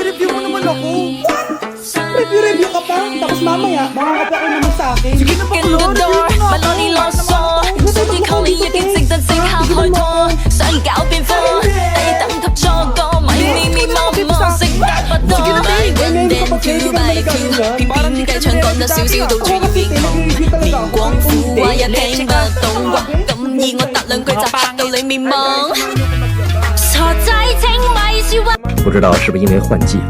review mo naman ako. What? Review ka pa? Tapos mamaya, makakapya ka naman sa akin. Sige na pa, Flo. Review ko na ako. 數啲扣你一見值得即刻開拖，想搞變科，低等級錯過，咪咪咪摸摸，識得不多。By one then two by two，偏偏雞腸講得少少到處要認同，連廣府話也聽不懂，哇咁易我答兩句就嚇到你面懵。傻仔請咪説話。不知道是不是因为换季了，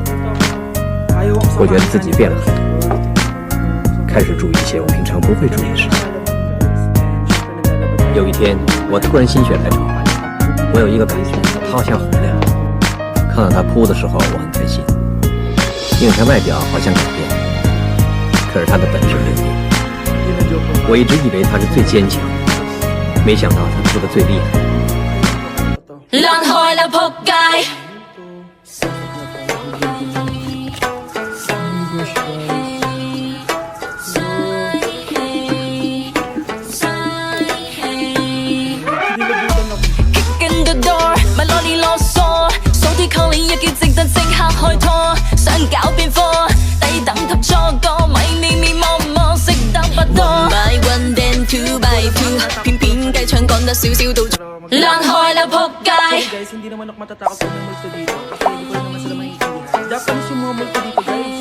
我觉得自己变了很多，开始注意一些我平常不会注意的事情。有一天，我突然心血来潮，我有一个感觉，他好像回来了。看到他哭的时候，我很开心，因为他外表好像改变了，可是他的本事没有变。我一直以为他是最坚强的，没想到他哭得最厉害。爛開啦仆街！一叫值得即刻開拖，想搞變科，低等級錯過，咪咪咪摸摸，識得不多。One by one then two by two，偏偏雞腸講得少少到爛開啦仆街。 Guys, hindi naman ako matatakot sa multo dito. Kasi hindi ko naman sila maintindihan. Japanese yung mga multo dito, guys.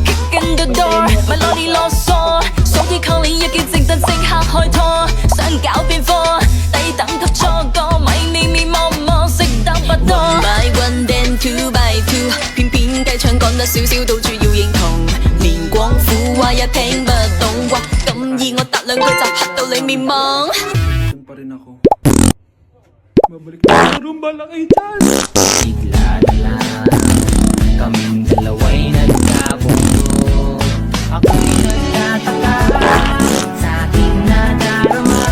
Kick in the door，咪攞啲囉嗦，所以靠你一叫值得即刻開拖，想搞變科，低等級錯過，咪咪咪摸摸，識得不多。One by one then two by two，偏偏雞腸講得少少，到處要認同，連廣府話也聽不懂，哇咁易我答兩句就嚇到你面懵。 Doon pa rin ako. Babalik na ako rumba lang kayo dyan. Bigla na lang kaming dalawa'y nagkabundo. Ako'y nagtataka sa aking nadarama.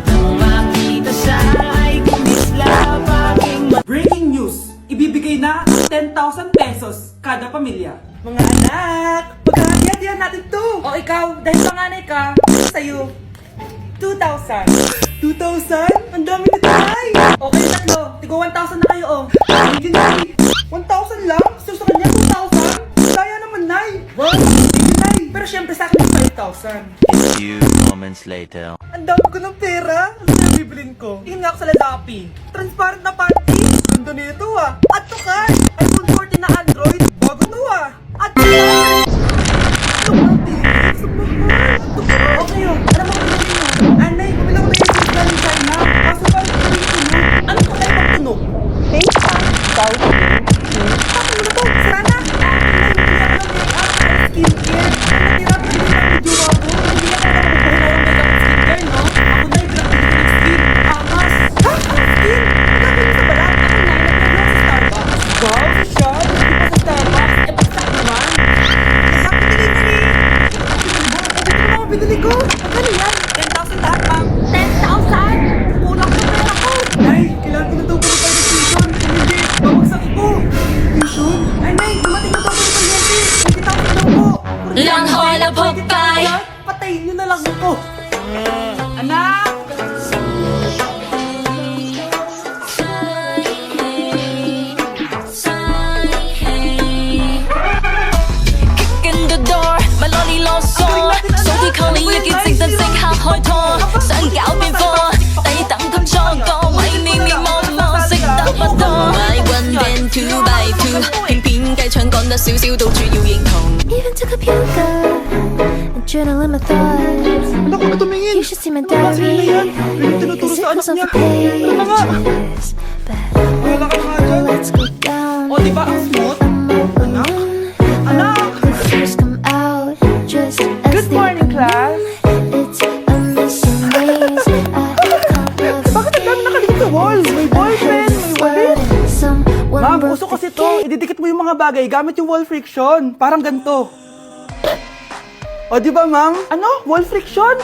Nang makita siya ay kumisla paging Breaking news! Ibibigay na 10,000 pesos kada pamilya. Mga anak, paghahati-hatihan natin to. O ikaw, dahil panganay ka, sa'yo, 2,000. 2,000? Ang dami nito, Nay! Okay, tatlo. Tigo 1,000 na kayo, oh. Sige, Nay. 1,000 lang? So sa kanya, 2,000? Kaya naman, Nay. Wow, sige, Nay. Pero syempre sa akin, 5,000. A few moments later. Ang dami ko ng pera. Ano na bibilin ko? Tingin nga ako sa Ladapi. Transparent na panty. Ganda nito ah. At to ka. iPhone 14 na Android. Bago to ah. At to ka. Ito natin. Sa mahal. At to ka. Okay oh. Alam mo kung bilhin nyo. Anay, bumila ko na yung cheese galing China. Kaso parang tuloy tunog. Ano ko tayo magtunog? FaceTime. Bakit mo na to? Sara na. Anay, bumili ako ng make-up. Skincare. Ang natira pa rin ang video ako. Hindi ako skincare, no? Ako na yung pinakabili ko ng skin. Angas. Ha? Ang skin? Gagawin mo sa balat? Ako na, nag-vlog sa Starbucks. Wow, siya? Hindi pa sa Starbucks. Eh, pagsak naman. Bakit delivery? Ito na mga binili ko. Magkano yan? 10,000 lahat, ma'am. 10,000? Kulang sa pera ko. Nay, kailangan ko na daw pumunta ng tuition. Kung hindi, babagsak ko. Tuition? Ay, Nay, dumating na daw ko ng kuryente. 20,000 daw po. Lang hoy na pagkay. Patayin nyo na lang ako. Anak! In the door，咪攞啲囉嗦，數啲扣你一叫值得即刻開拖，想搞變科，低等級錯過，咪咪咪摸摸，識得不多。By one then two by two，偏偏雞腸講得少少，到處要認同。 Even took a yoga, adrenaline my thoughts. Naku, na tumingin. You should see my Kasi na yan. diary. Yung tinuturo Cause it sa anak goes off niya. the Ano na nga? pages. But Wala ka nga dyan. let's go down. O, diba ang smooth? I'm Anak? open. Anak! The tears come out just as Good they morning, class. It's amazing ways Bakit ang dami nakalagay sa wall? May ballpen, may walis. Ma'am, uso kasi to. Ididikit mo yung mga bagay gamit yung wall friction. Parang ganito. O, di ba, ma'am? Ano? Wall friction?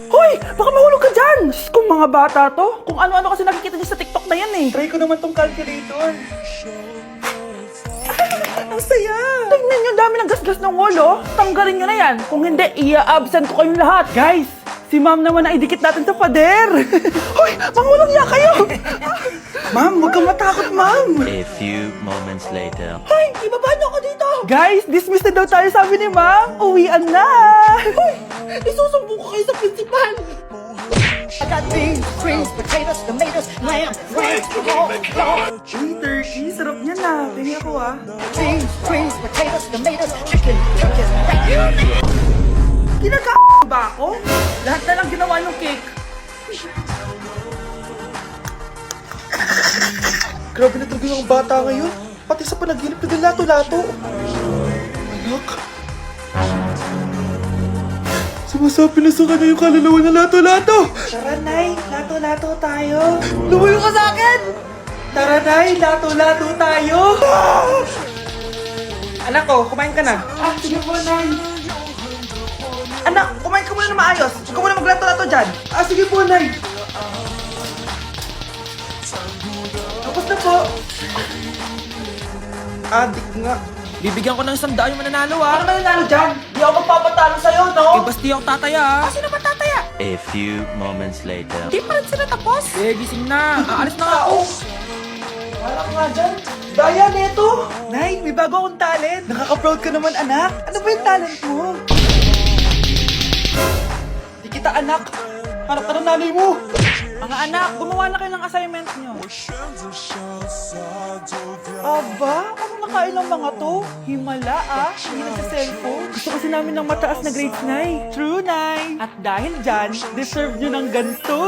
Hoy! Baka mahulog ka dyan! Sus, kung mga bata to. Kung ano-ano kasi nakikita niyo sa TikTok na yan eh. Try ko naman tong calculator. Ang saya! Tingnan niyo, dami ng gasgas ng wall, oh. Tanggalin niyo na yan. Kung hindi, ia-absent ko kayong lahat. Guys, Si ma'am naman ang idikit natin sa pader. Hoy, mangulang niya kayo. Ma'am, huwag kang matakot, ma'am. A few moments later. Hoy, ibaba niyo ako dito. Guys, dismiss na daw tayo, sabi ni ma'am. Uwian na. Hoy, isusumbong ko kayo sa principal. I got beans, greens, potatoes, tomatoes, lamb, ranch, pork, Turkey, sarap niya na. Tingnan ko ah. beans, greens, potatoes, tomatoes, chicken, Ba ako? Lahat na lang ginawa ng cake. Grabe na talaga yung bata ngayon. Pati sa panaginip na lato-lato. Anak. Sumasabi na sa kanya yung kaluluwa na lato-lato. Tara, Nay. Lato-lato tayo. Lumayo ka sa akin! Tara, Nay. Lato-lato tayo. Anak ko, kumain ka na. Sige po, Nay. Anak, kumain ka muna na maayos. Ikaw muna maglato-lato dyan. Sige po, Nay. Tapos na po. Adik nga. Bibigyan ko ng 100 yung mananalo Ano mananalo dyan? Di ako magpapatalo sa'yo, no? Eh, basti ako tataya Sino ba tataya? A few moments later. Di pa rin sila tapos. Eh, gising na. Aalis na nga ako. Wala ka nga dyan. Daya neto. Nay, may bago akong talent. Nakaka-proud ka naman, anak. Ano ba yung talent mo? Di kita, anak. Harap ka ng nanay mo. Mga anak, gumawa na kayo ng assignment nyo. Aba, ano nakain ng mga to? Himala hindi na sa cellphone. Gusto kasi namin ng mataas na grades, Nay. True, Nay. At dahil dyan, deserve nyo ng ganito.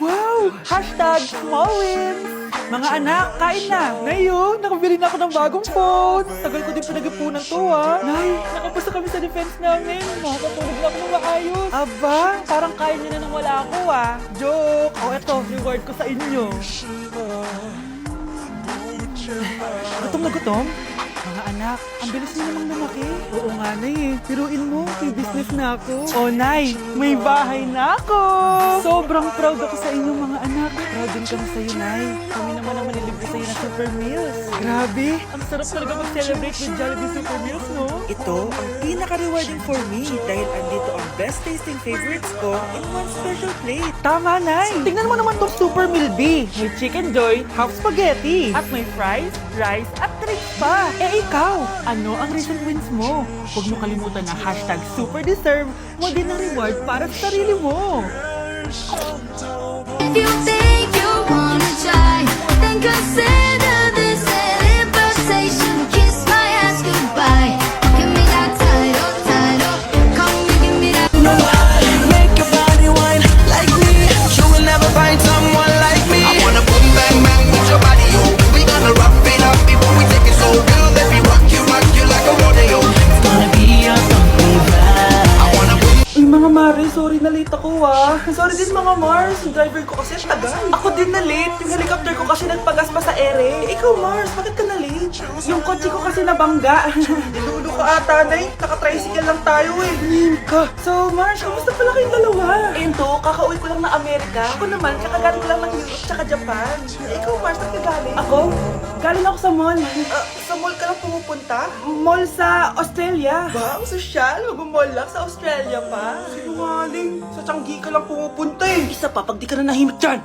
Wow! Hashtag small wins! Mga anak, kain na! Ngayon, nakabili na ako ng bagong phone! Tagal ko din pinag-ipunan to, Nay, nakapasa kami sa defense namin. Makakatulog na ako ng maayos. Aba, parang kaya niyo na nang wala ako, Joke! O eto, reward ko sa inyo. Gutom na gutom? Mga anak, ang bilis niyo namang lumaki. Oo nga, Nay Piruin mo, may business na ako. Oh, Nay, may bahay na ako! Sobrang proud ako sa inyo, mga anak. Proud din kami sa'yo, Nay. Kami naman ang manilibre sa'yo ng Super Meals. Grabe, ang sarap talaga mag-celebrate with Jollibee Super Meals, no? Ito ang pinaka-rewarding for me dahil andito ang best tasting favorites ko in one special plate. Tama, Nay! Tingnan mo naman tong Super Meal B. May Chicken Joy, half spaghetti. At may fries, rice, at drinks pa. Ikaw, ano ang recent wins mo? Huwag mo kalimutan na hashtag superdeserve mo din ang reward para sa sarili mo. If you think you wanna try, then consider this an invitation. Kiss my ass goodbye. Give me that title, come and give me that. Make your body wine like me. You will never find someone like me. I wanna boom bang bang with your body, yo. We gonna rock it up before we take it so real. Let me rock you like a rodeo. It's gonna be a bumpy ride. I wanna boom. Uy, mga Mare, sorry na late ako, Sorry din, mga Mars. Yung driver ko kasi tagal. Ako din na late. Yung helicopter ko kasi nagpagas pa sa ere. Ikaw, Mars, bakit ka na late? Yung kotse ko kasi nabangga. Nilulo ka ata, Nay. Naka-tricycle lang tayo, Nim ka. So, Mars, kamusta pala kayong dalawa? Ito, kakauwi ko lang na Amerika. Ako naman, kakagaling ko lang ng Europe tsaka Japan. Ikaw, Mars, saan ka galing? Ako? Galing ako sa mall. Sa mall ka lang pumupunta? Mall sa Australia. Ba, ang sosyal. Mag-mall lang sa Australia pa. Sinungaling. Sa Changi ka lang pumupunta Isa pa, pag di ka na nahimik dyan.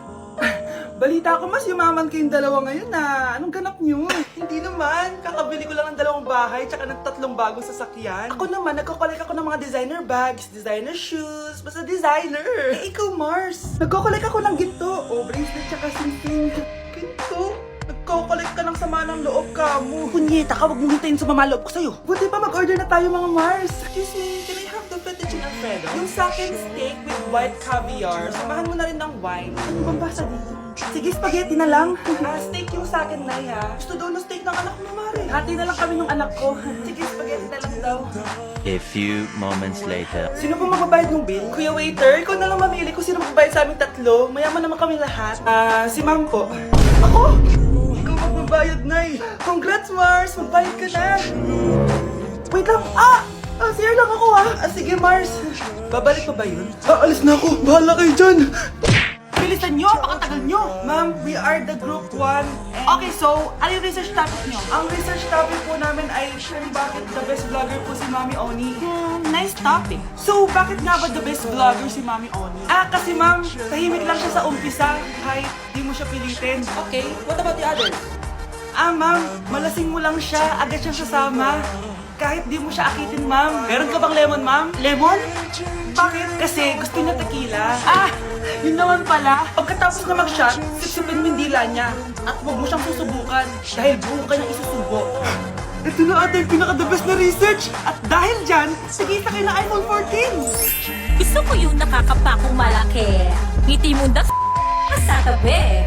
Balita ko, mas yumaman kayong dalawa ngayon Anong ganap nyo? Hindi naman. Kakabili ko lang ng 2 bahay tsaka ng 3 bagong sasakyan. Ako naman, nagko-collect ako ng mga designer bags, designer shoes, basta designer. Ikaw, Mars. Nagko-collect ako ng ginto. Bracelet tsaka sing-sing. Ginto? Nagko-collect ka ng sama ng loob ka mo. Punyeta ka, huwag mong hintayin sa loob ko sa'yo. Buti pa mag-order na tayo, mga Mars. Excuse me, can I have the fettuccine alfredo? Yung sa akin steak with white caviar. Samahan mo na rin ng wine. Ano bang basa dito? Sige, spaghetti na lang. Steak yung sa akin, Nay, Gusto daw ng steak ng anak mo, Mare. Hati na lang kami ng anak ko. Sige, spaghetti na lang daw. A few moments later. Sino po magbabayad ng bill? Kuya waiter, ikaw na lang mamili kung sino magbabayad sa aming 3. Mayaman naman kami lahat. Si Ma'am po. Ako? Ikaw magbabayad, Nay. Congrats, Mars! Magbayad ka na. Wait lang. Sir lang ako, Sige, Mars. Babalik pa ba yun? Alis na ako. Bahala kayo dyan. Bilisan nyo! Pakatagal nyo! Ma'am, we are the group 1 Okay, so, ano yung research topic nyo? Ang research topic po namin ay kung bakit the best vlogger po si Mami Oni. Nice topic. So, bakit nga ba the best vlogger si Mami Oni? Kasi ma'am, tahimik lang siya sa umpisa kahit di mo siya pilitin. Okay, what about the others? Ma'am, malasing mo lang siya, agad siyang sasama. Kahit di mo siya akitin, ma'am. Meron ka bang lemon, ma'am? Lemon? Bakit? Kasi gusto niya tequila. Yun naman pala. Pagkatapos na mag-shot, sipsipin mo yung dila niya. At huwag mo siyang susubukan dahil buo ka niyang isusubo. Ito na ata yung pinaka-the best na research. At dahil dyan, sigita kayo ng iPhone 14. Gusto ko yung nakakapakong malaki. Ngiti mo na sa tabi.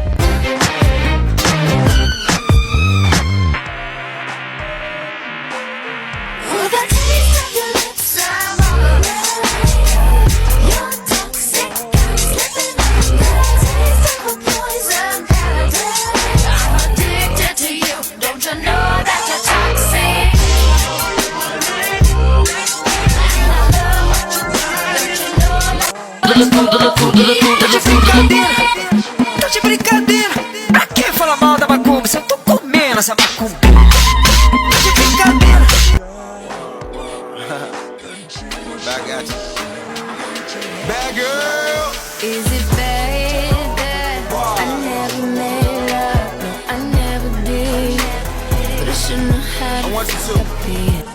Tá de brincadeira, pra que falar mal da macumba se eu tô comendo essa macumba? Tá de brincadeira. Back at you. Bad girl. Is it bad that I never made love? No, I never did. But I should know how to I want you to. stop it.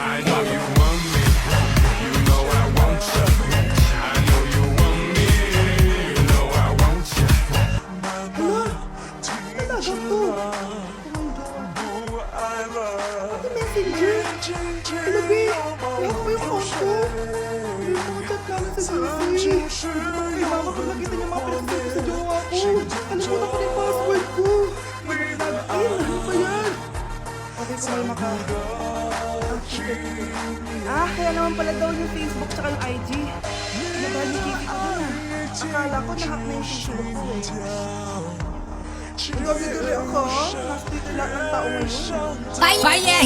I know you want me. You know I want you. I know you want me. You know I want you. Talaga to. Ate Messenger? Ano ba? Wala ko yung phone ko. Hindi ko mag-chat namin sa GC. Ito kay mama pag nakita niya mga pinagsasabi sa jowa ko. Kalimutan ko na yung password ko. Ano ba yan? Okay, kumalma ka. Kaya naman pala daw yung Facebook tsaka yung IG. Nabali ni Kiki ko dun Akala ko nahack na yung Facebook ko Grabe dali ako. Mas dito lahat ng tao ngayon. Bye!